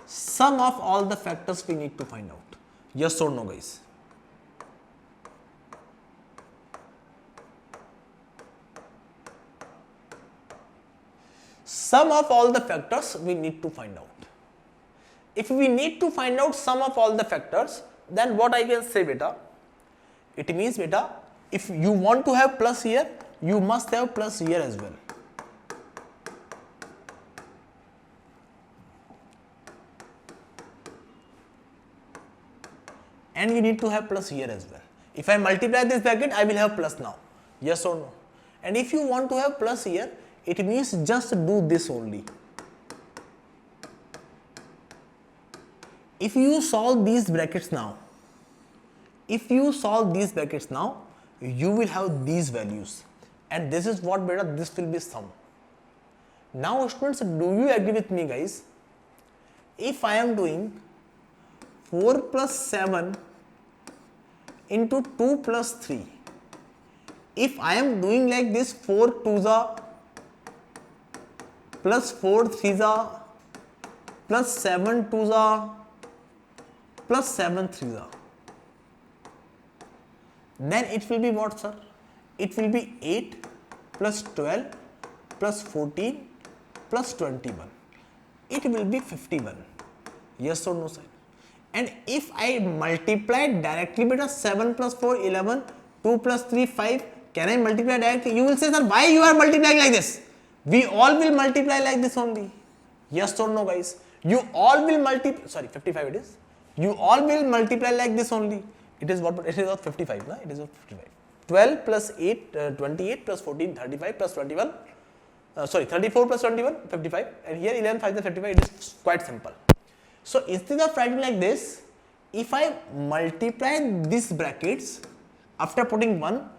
Sum of all the factors we need to find out. Yes or no, guys? Sum of all the factors we need to find out. If we need to find out sum of all the factors, then what I can say, beta? It means, beta, if you want to have plus here, you must have plus here as well. And you need to have plus here as well. If I multiply this bracket, I will have plus now. Yes or no? And if you want to have plus here, it means just do this only. If you solve these brackets now, you will have these values. And this is what, beta, this will be sum. Now students, do you agree with me, guys? If I am doing 4 plus 7 into 2 plus 3, if I am doing like this, 4 2s are plus 4 3s are plus 7 2s are plus 7 3s are, then it will be what, sir? It will be 8 plus 12 plus 14 plus 21. It will be 51. Yes or no, sir? And if I multiply directly, beta, 7 plus 4 11, 2 plus 3 5, can I multiply directly? You will say, sir, why you are multiplying like this? We all will multiply like this only. Yes or no, guys? You all will multiply, sorry, 55 it is. You all will multiply like this only. It is what? It is of 55, no? It is of 55. 12 plus 8, 28 plus 14, 35 plus 21, 34 plus 21, 55. And here 11, 5 and 55, it is quite simple. So instead of writing like this, if I multiply these brackets after putting 1,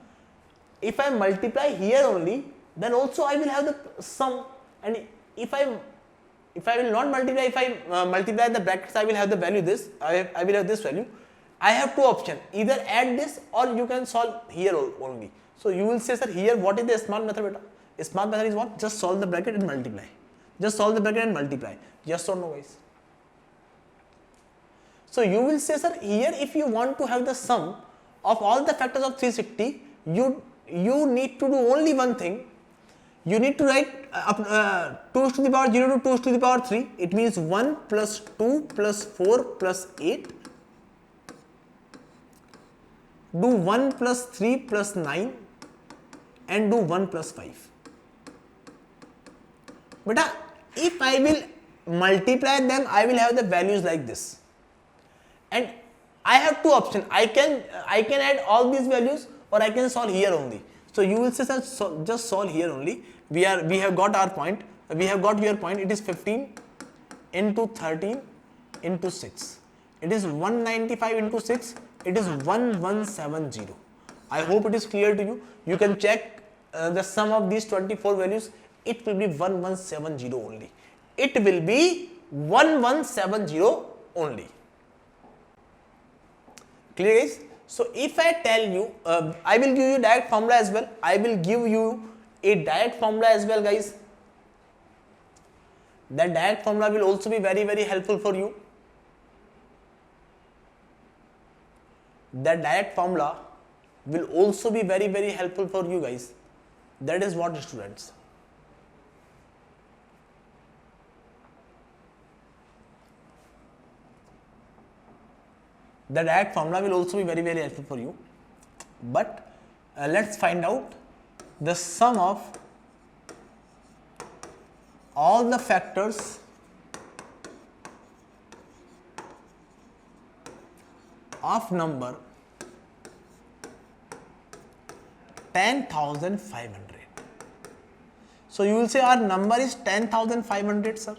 if I multiply here only, then also I will have the sum. And if I will not multiply, if I multiply the brackets, I will have the value this, I will have this value. I have two options, either add this or you can solve here only. So you will say, sir, here what is the smart method, beta? Smart method is what? Just solve the bracket and multiply. Just solve the bracket and multiply. Yes or no, guys? So you will say, sir, here if you want to have the sum of all the factors of 360, you need to do only one thing. You need to write 2 to the power 0 to 2 to the power 3. It means 1 plus 2 plus 4 plus 8. Do 1 plus 3 plus 9 and do 1 plus 5. But if I will multiply them, I will have the values like this. And I have two options. I can add all these values or I can solve here only. So you will say, sir, just solve here only. We have got our point. We have got your point. It is 15 into 13 into 6. It is 195 into 6. It is 1170. I hope it is clear to you. You can check the sum of these 24 values. It will be 1170 only. It will be 1170 only. Clear guys? So if I tell you, I will give you direct formula as well. I will give you a direct formula as well, guys. That direct formula will also be very helpful for you. That direct formula will also be very helpful for you guys. That is what, students. The direct formula will also be very helpful for you. But let's find out the sum of all the factors of number 10,500. So you will say our number is 10,500, sir.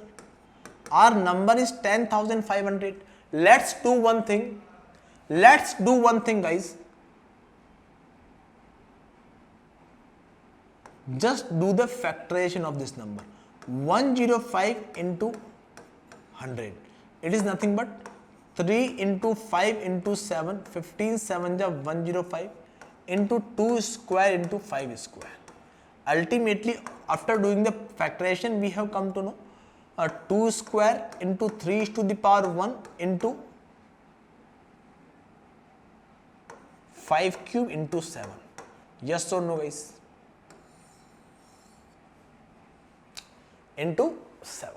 Our number is 10,500. Let's do one thing. Let's do one thing, guys. Just do the factorization of this number. 105 into 100. It is nothing but 3 into 5 into 7. 15 7 ja 105 into 2 square into 5 square. Ultimately, after doing the factorization, we have come to know 2 square into 3 to the power 1 into 5 cube into 7. Yes or no, guys? Into 7.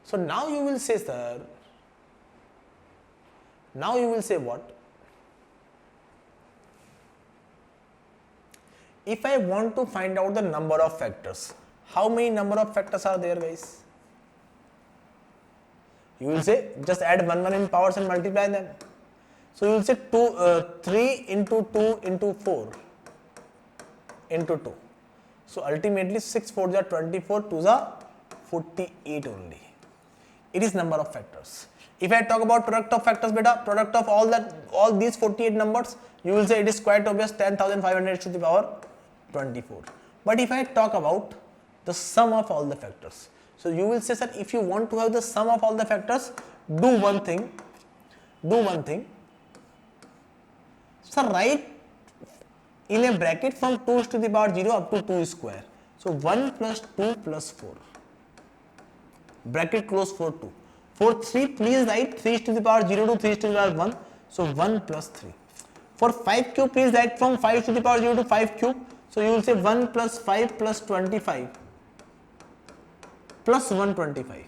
So now you will say, sir, now you will say what? If I want to find out the number of factors, how many number of factors are there, guys? You will say just add 1 in powers and multiply them. So you will say 3 into 2 into 4 into 2. So ultimately 6 4 are 24, 2 are 48 only. It is number of factors. If I talk about product of factors, beta, product of all these 48 numbers, you will say it is quite obvious, 10,500 to the power 24. But if I talk about the sum of all the factors, so you will say, sir, if you want to have the sum of all the factors, do one thing. So write in a bracket from 2 to the power 0 up to 2 square. So 1 plus 2 plus 4. Bracket close for 2. For 3, please write 3 to the power 0 to 3 to the power 1. So 1 plus 3. For 5 cube, please write from 5 to the power 0 to 5 cube. So you will say 1 plus 5 plus 25 plus 125.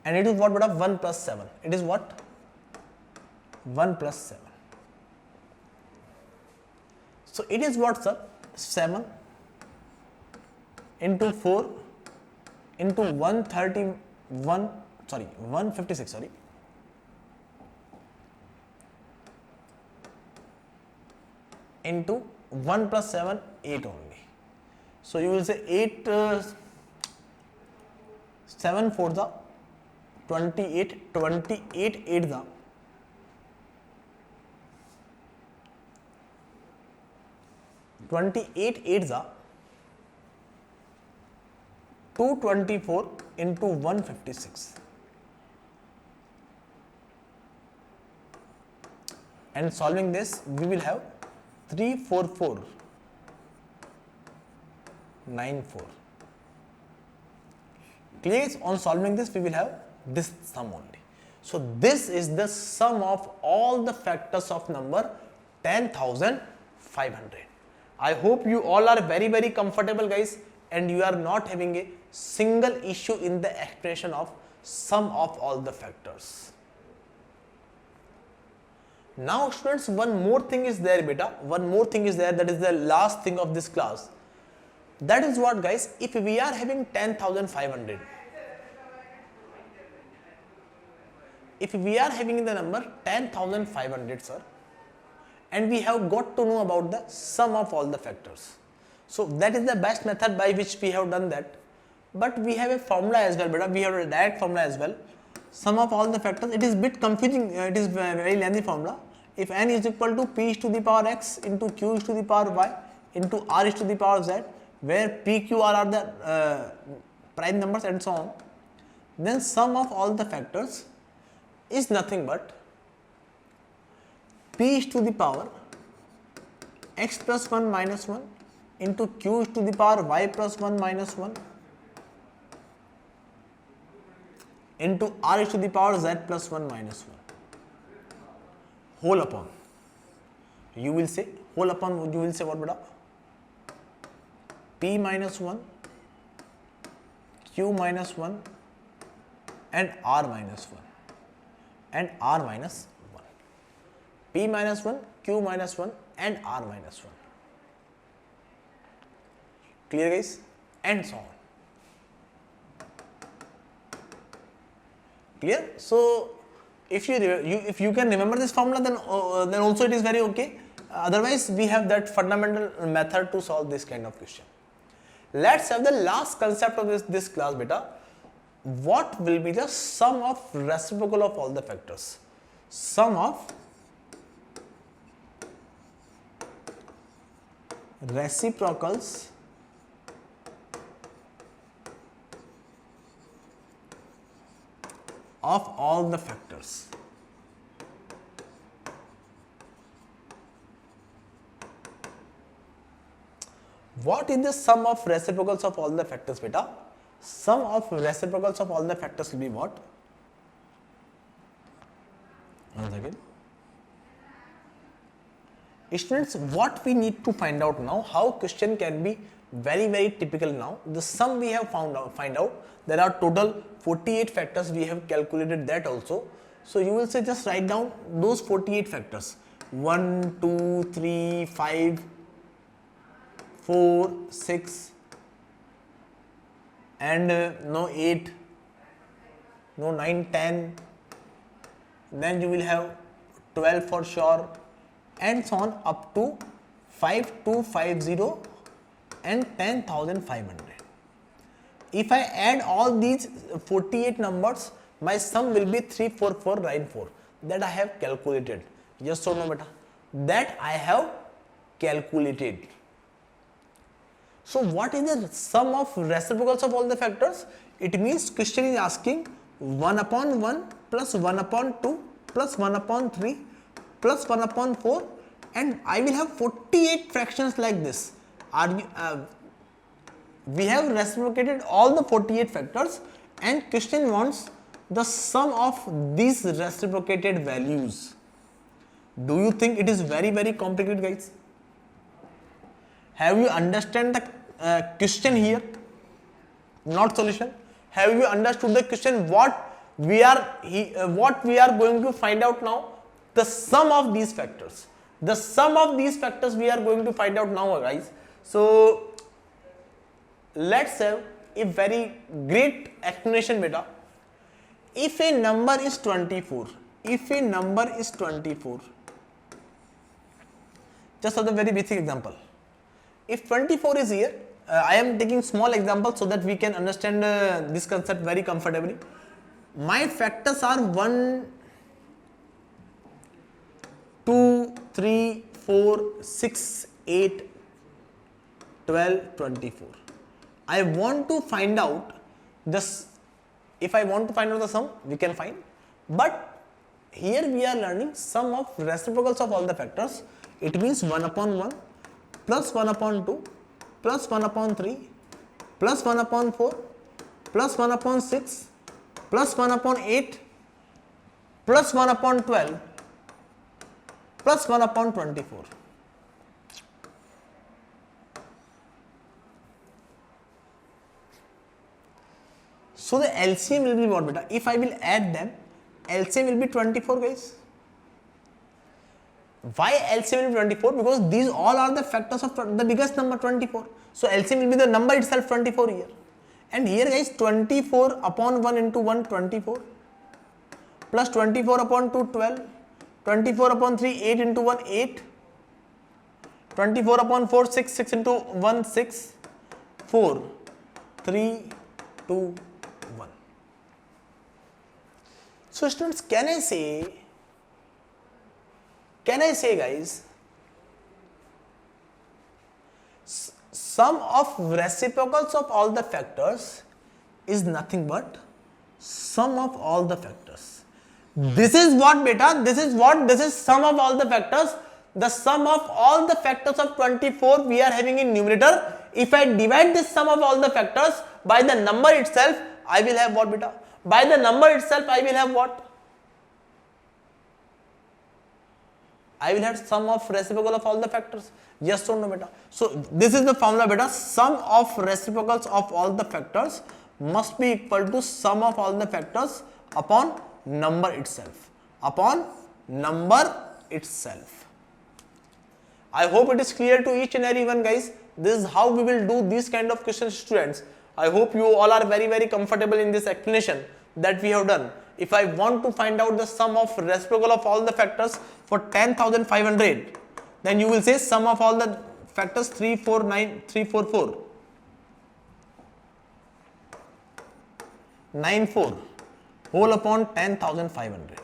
And it is what, beta? 1 plus 7. It is what? 1 plus 7. So it is what, sir? 7 into 4 into 156, sorry. Into 1 plus 7, 8 only. So you will say 8, 7 4 the 28, 28 8 the 28 8 the 224 into 156. And solving this, we will have 34494. Clear? On solving this, we will have this sum only. So this is the sum of all the factors of number 10,500. I hope you all are very comfortable, guys, and you are not having a single issue in the expression of sum of all the factors. Now students, one more thing is there, beta. One more thing is there, that is the last thing of this class. That is what, guys, if we are having 10,500, if we are having the number 10,500, sir, and we have got to know about the sum of all the factors. So that is the best method by which we have done that. But we have a formula as well, beta. We have a direct formula as well. Sum of all the factors. It is bit confusing. It is very lengthy formula. If n is equal to p is to the power x into q is to the power y into r is to the power z, where p, q, r are the prime numbers and so on, then sum of all the factors is nothing but p is to the power x plus 1 minus 1 into q is to the power y plus 1 minus 1 into r is to the power z plus 1 minus 1 whole upon, you will say whole upon, you will say what beta, p minus 1 q minus 1 and r minus 1 and r minus 1, p minus 1 q minus 1 and r minus 1. Clear guys? And so on. Clear? So if you can remember this formula, then also it is very okay. Otherwise we have that fundamental method to solve this kind of question. Let's have the last concept of this class beta. What will be the sum of reciprocal of all the factors? Sum of reciprocals of all the factors. What is the sum of reciprocals of all the factors beta? Sum of reciprocals of all the factors will be what? Once again. Students, what we need to find out now, how question can be very typical now. The sum we have find out. There are total 48 factors, we have calculated that also. So you will say just write down those 48 factors. 1, 2, 3, 5, 4, 6 and no 8, no 9, 10. Then you will have 12 for sure and so on up to 5250 and 10,500. If I add all these 48 numbers, my sum will be 34494. That I have calculated. Yes or no beta? That I have calculated. So what is the sum of reciprocals of all the factors? It means question is asking 1 upon 1 plus 1 upon 2 plus 1 upon 3 plus 1 upon 4 and I will have 48 fractions like this. We have reciprocated all the 48 factors and question wants the sum of these reciprocated values. Do you think it is very complicated guys? Have you understand the question here? Not solution. Have you understood the question? What we are going to find out now? The sum of these factors. The sum of these factors we are going to find out now, guys. So let's have a very great explanation beta. If a number is 24, just as a very basic example. If 24 is here, I am taking small example so that we can understand this concept very comfortably. My factors are 1, 2, 3, 4, 6, 8, 12, 24. I want to find out this. If I want to find out the sum, we can find. But here we are learning sum of reciprocals of all the factors. It means 1 upon 1 plus 1 upon 2 plus 1 upon 3 plus 1 upon 4 plus 1 upon 6 plus 1 upon 8 plus 1 upon 12 plus 1 upon 24. So the LCM will be what beta? If I will add them, LCM will be 24 guys. Why LCM will be 24? Because these all are the factors of the biggest number 24. So LCM will be the number itself 24 here. And here guys 24 upon 1 into 1 24 plus 24 upon 2 12, 24 upon 3 8 into 1 8, 24 upon 4 6 6 into 1 6, 4 3 2 1. So students, can I say guys, sum of reciprocals of all the factors is nothing but sum of all the factors. This is what beta, this is sum of all the factors. The sum of all the factors of 24 we are having in numerator. If I divide this sum of all the factors by the number itself, I will have what beta? By the number itself, I will have what? I will have sum of reciprocal of all the factors. Yes or no beta? So this is the formula beta. Sum of reciprocals of all the factors must be equal to sum of all the factors upon number itself. Upon number itself. I hope it is clear to each and every one, guys. This is how we will do these kind of questions, students. I hope you all are very comfortable in this explanation that we have done. If I want to find out the sum of reciprocal of all the factors for 10,500, then you will say sum of all the factors 344 94 whole upon 10,500.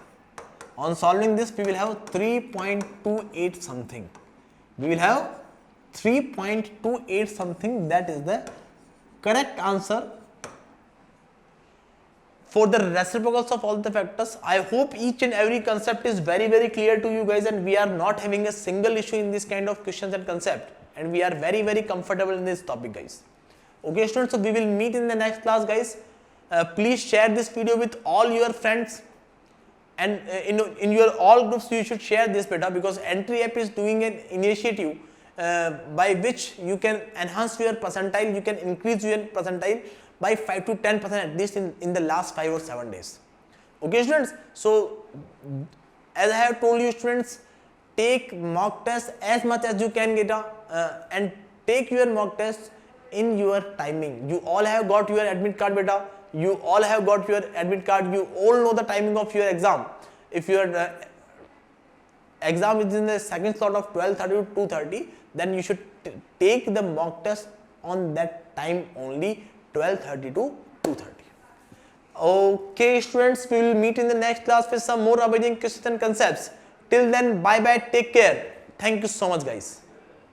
On solving this, we will have 3.28 something. We will have 3.28 something. That is the correct answer for the reciprocals of all the factors. I hope each and every concept is very clear to you guys, and we are not having a single issue in this kind of questions and concept, and we are very comfortable in this topic, guys. Okay students, so we will meet in the next class, guys. Please share this video with all your friends, and in your all groups you should share this beta, because Entry App is doing an initiative by which you can enhance your percentile, you can increase your percentile by 5 to 10% at least in the last 5 or 7 days. Okay students, so as I have told you students, take mock test as much as you can get and take your mock test in your timing. You all have got your admit card beta, you all have got your admit card, you all know the timing of your exam. If your exam is in the second slot of 12:30 to 2:30, then you should take the mock test on that time only, 12:30 to 2:30. Okay students, we will meet in the next class with some more amazing questions and concepts. Till then, bye bye, take care. Thank you so much, guys.